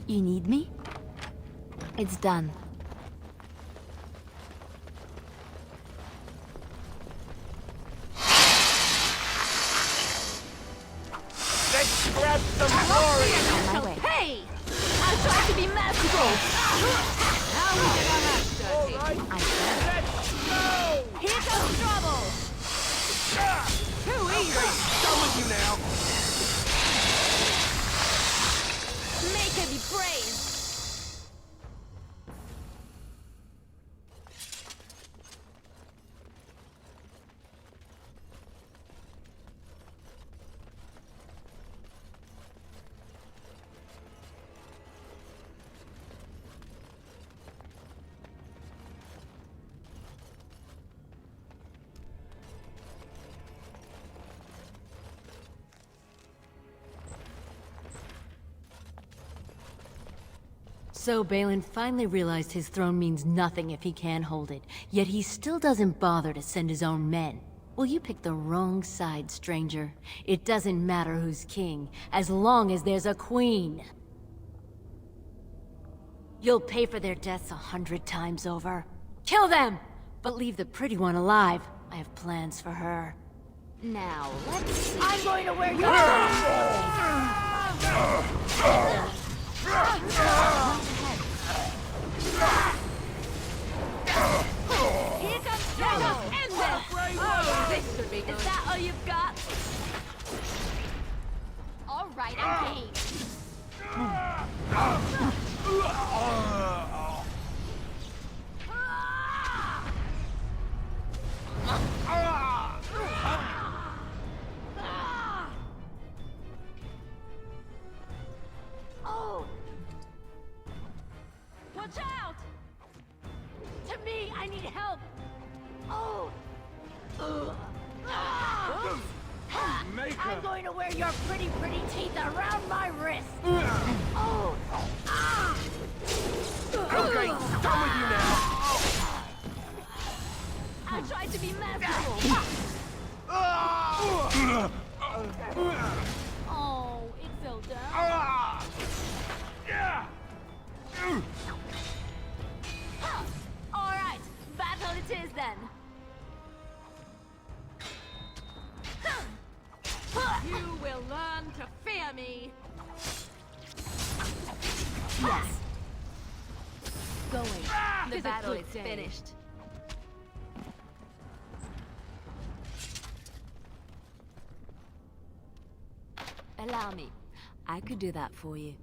You need me? It's done. Let's grab some glory! On my way. Hey! I tried to be merciful! Now we get our hands dirty. Alright, I said. let's go! Here comes trouble! Too easy! Done with you now! Make her be praised! So Balin finally realized his throne means nothing if he can't hold it, yet he still doesn't bother to send his own men. Well, you picked the wrong side, stranger. It doesn't matter who's king, as long as there's a queen. You'll pay for their deaths 100 times over. Kill them! But leave the pretty one alive. I have plans for her. Now, let's see. I'm going to wear your... Here comes trouble! End this! Gray Oh, this should be good. Is that all you've got? All right, I'm game. Oh! Watch out! To me, I need help! Oh! Maker! I'm going to wear your pretty teeth around my wrist! Oh! Ah! Okay, done with you now! I tried to be merciful. Oh, it fell down. All right, battle it is then. You will learn to fear me. Yes. Going. The battle is day. finished. Allow me. I could do that for you.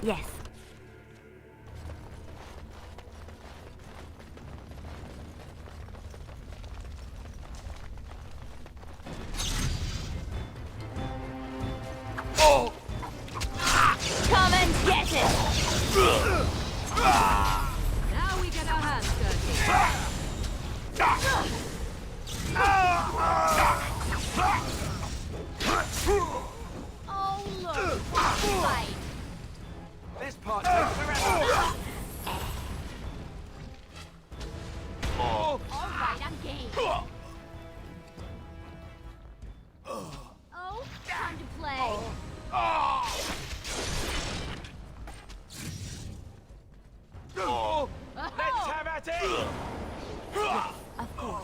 Yes. Oh! Come and get it. Now we get our hands dirty. Oh look! Right. This part takes forever! All right, I'm game. Oh, time to play. Let's have at it! Of course.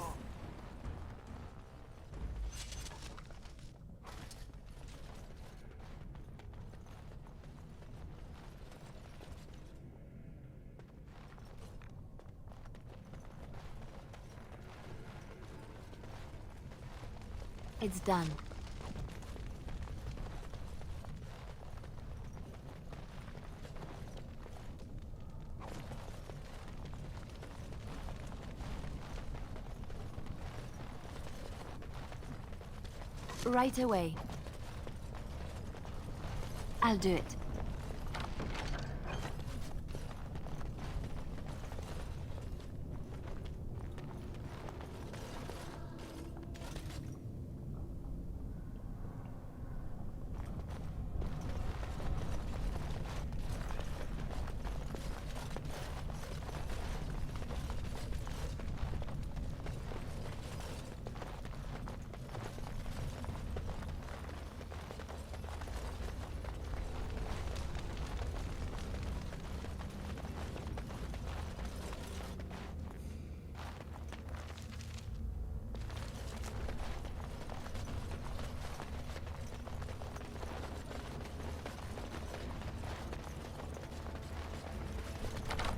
It's done. Right away. I'll do it.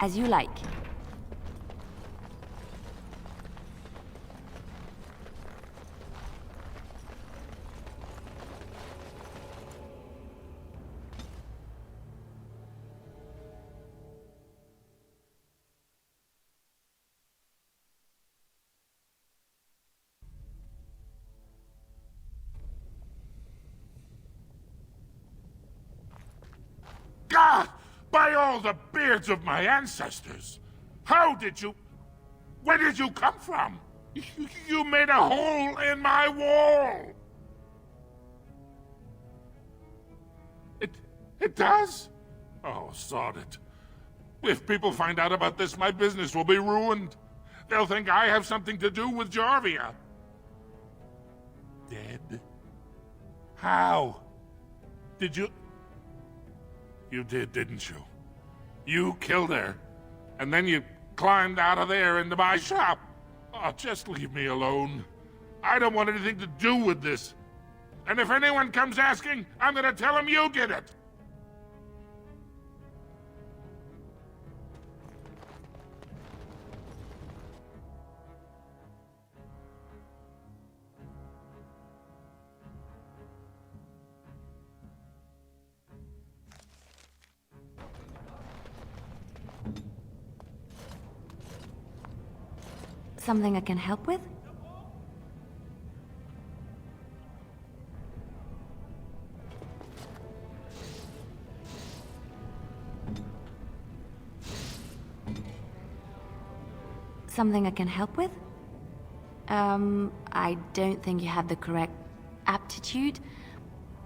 As you like. God! By all the beards of my ancestors! How did you... Where did you come from? You made a hole in my wall! It does? Oh, sod it. If people find out about this, my business will be ruined. They'll think I have something to do with Jarvia. Dead? How? Did you... You did, didn't you? You killed her, and then you climbed out of there into my shop. Oh, just leave me alone. I don't want anything to do with this. And if anyone comes asking, I'm gonna tell them you did it. Something I can help with? Something I can help with? I don't think you have the correct aptitude.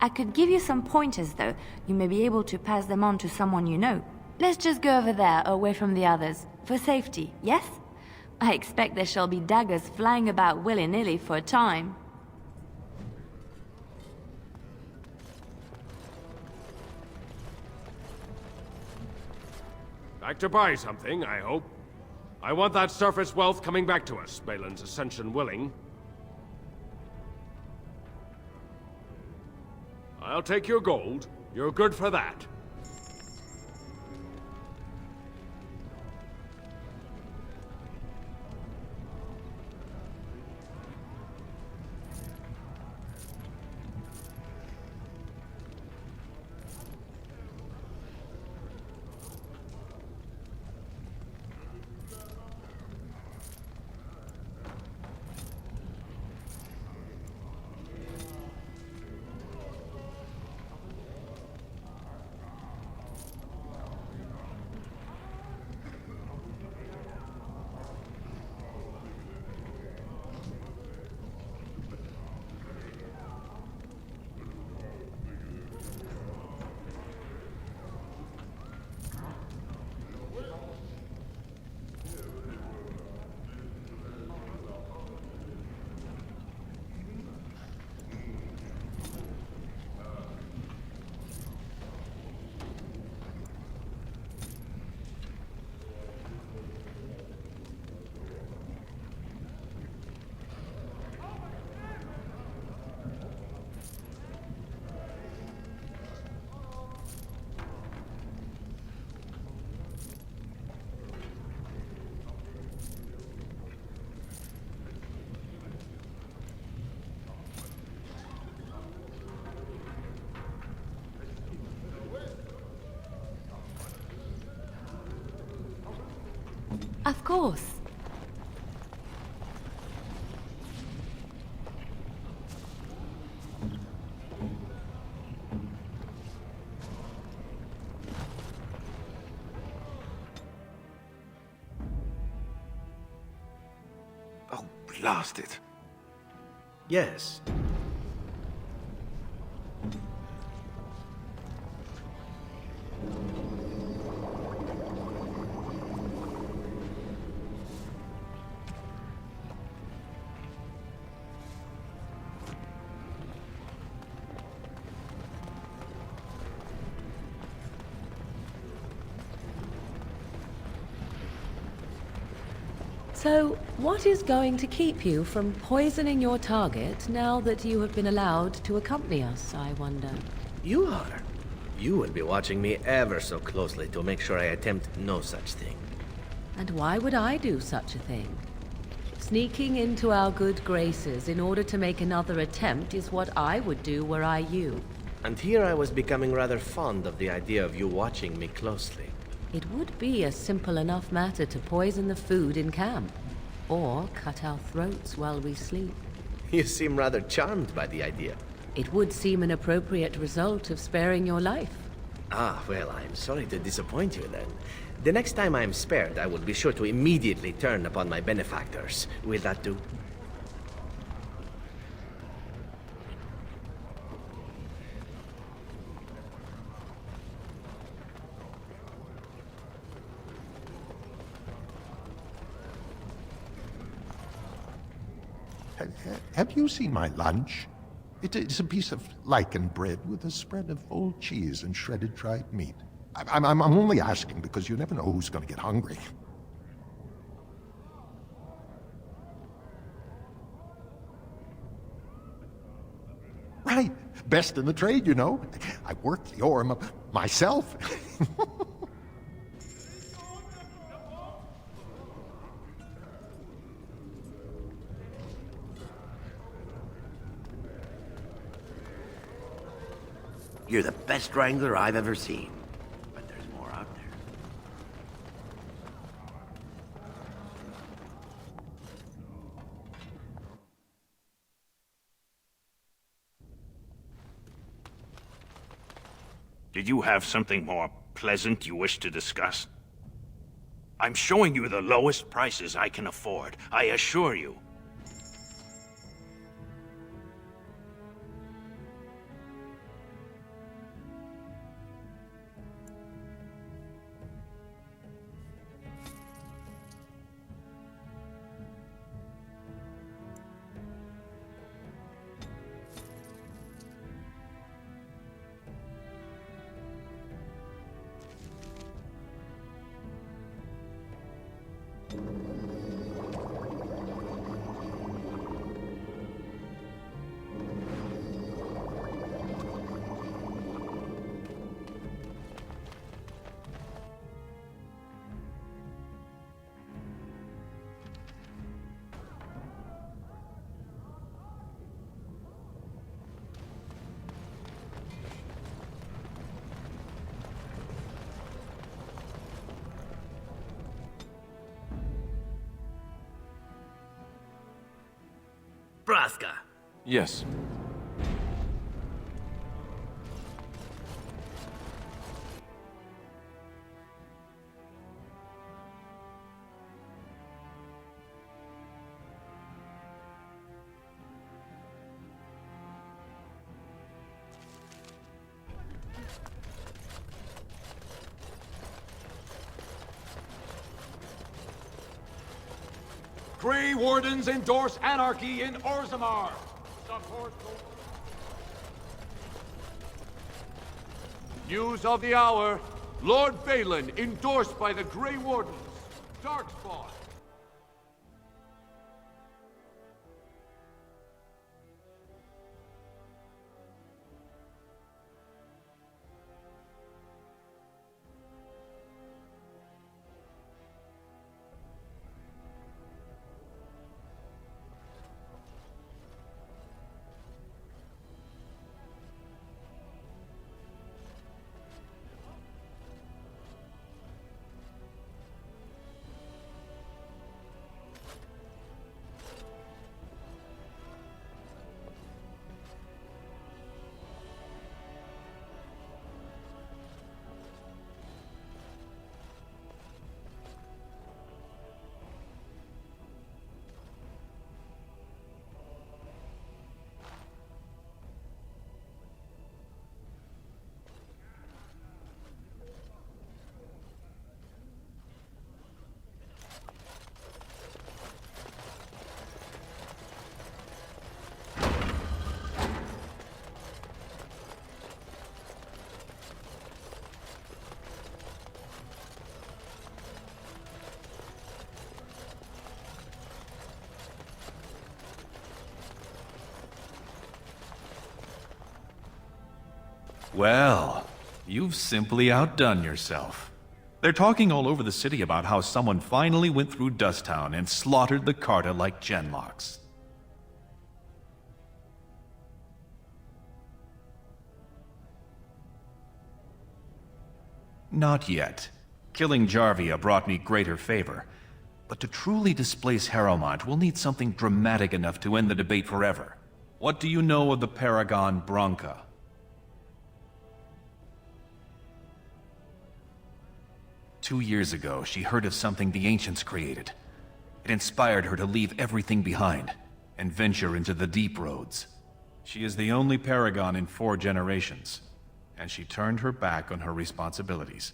I could give you some pointers, though. You may be able to pass them on to someone you know. Let's just go over there, away from the others. For safety, yes? I expect there shall be daggers flying about willy-nilly for a time. Like to buy something, I hope. I want that surface wealth coming back to us, Balin's ascension willing. I'll take your gold. You're good for that. Of course. Blast it. Yes. So, what is going to keep you from poisoning your target now that you have been allowed to accompany us, I wonder? You are. You will be watching me ever so closely to make sure I attempt no such thing. And why would I do such a thing? Sneaking into our good graces in order to make another attempt is what I would do were I you. And here I was becoming rather fond of the idea of you watching me closely. It would be a simple enough matter to poison the food in camp, or cut our throats while we sleep. You seem rather charmed by the idea. It would seem an appropriate result of sparing your life. Ah, well, I'm sorry to disappoint you then. The next time I am spared, I will be sure to immediately turn upon my benefactors. Will that do? Have you seen my lunch? It's a piece of lichen bread with a spread of old cheese and shredded dried meat. I'm only asking because you never know who's going to get hungry. Right. Best in the trade, you know. I worked the ore myself. You're the best wrangler I've ever seen. But there's more out there. Did you have something more pleasant you wish to discuss? I'm showing you the lowest prices I can afford, I assure you. Braska. Yes. Gray Wardens endorse anarchy in Orzammar. Support. News of the hour. Lord Balin endorsed by the Gray Wardens. Darkspawn. Well, you've simply outdone yourself. They're talking all over the city about how someone finally went through Dusttown and slaughtered the Carta like genlocks. Not yet. Killing Jarvia brought me greater favor. But to truly displace Harrowmont, we'll need something dramatic enough to end the debate forever. What do you know of the Paragon Branca? Two years ago, she heard of something the Ancients created. It inspired her to leave everything behind and venture into the deep roads. She is the only Paragon in 4 generations, and she turned her back on her responsibilities.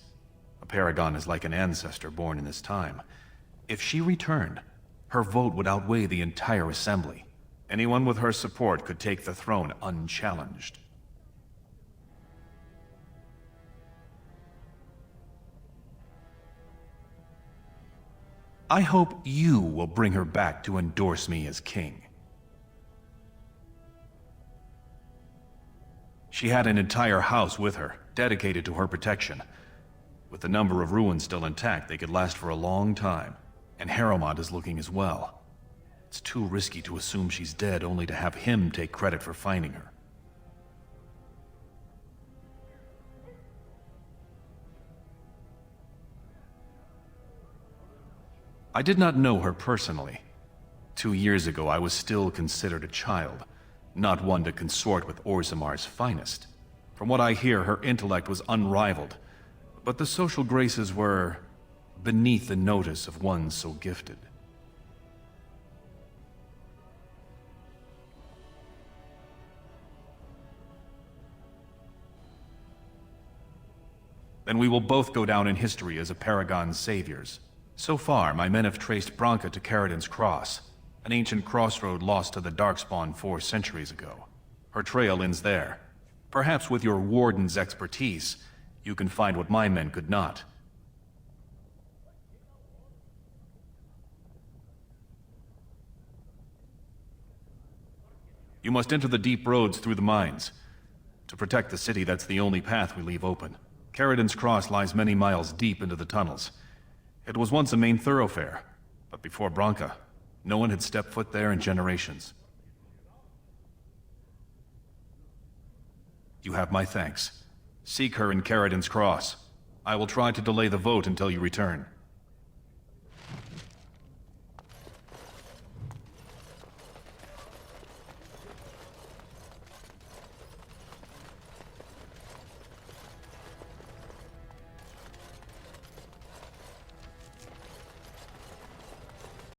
A Paragon is like an ancestor born in this time. If she returned, her vote would outweigh the entire assembly. Anyone with her support could take the throne unchallenged. I hope you will bring her back to endorse me as king. She had an entire house with her, dedicated to her protection. With the number of ruins still intact, they could last for a long time. And Harrowmont is looking as well. It's too risky to assume she's dead only to have him take credit for finding her. I did not know her personally. 2 years ago, I was still considered a child, not one to consort with Orzamar's finest. From what I hear, her intellect was unrivaled, but the social graces were beneath the notice of one so gifted. Then we will both go down in history as a Paragon's saviors. So far, my men have traced Branca to Caridin's Cross, an ancient crossroad lost to the Darkspawn 4 centuries ago. Her trail ends there. Perhaps with your Warden's expertise, you can find what my men could not. You must enter the deep roads through the mines. To protect the city, that's the only path we leave open. Caridin's Cross lies many miles deep into the tunnels. It was once a main thoroughfare, but before Branca, no one had stepped foot there in generations. You have my thanks. Seek her in Caridin's Cross. I will try to delay the vote until you return.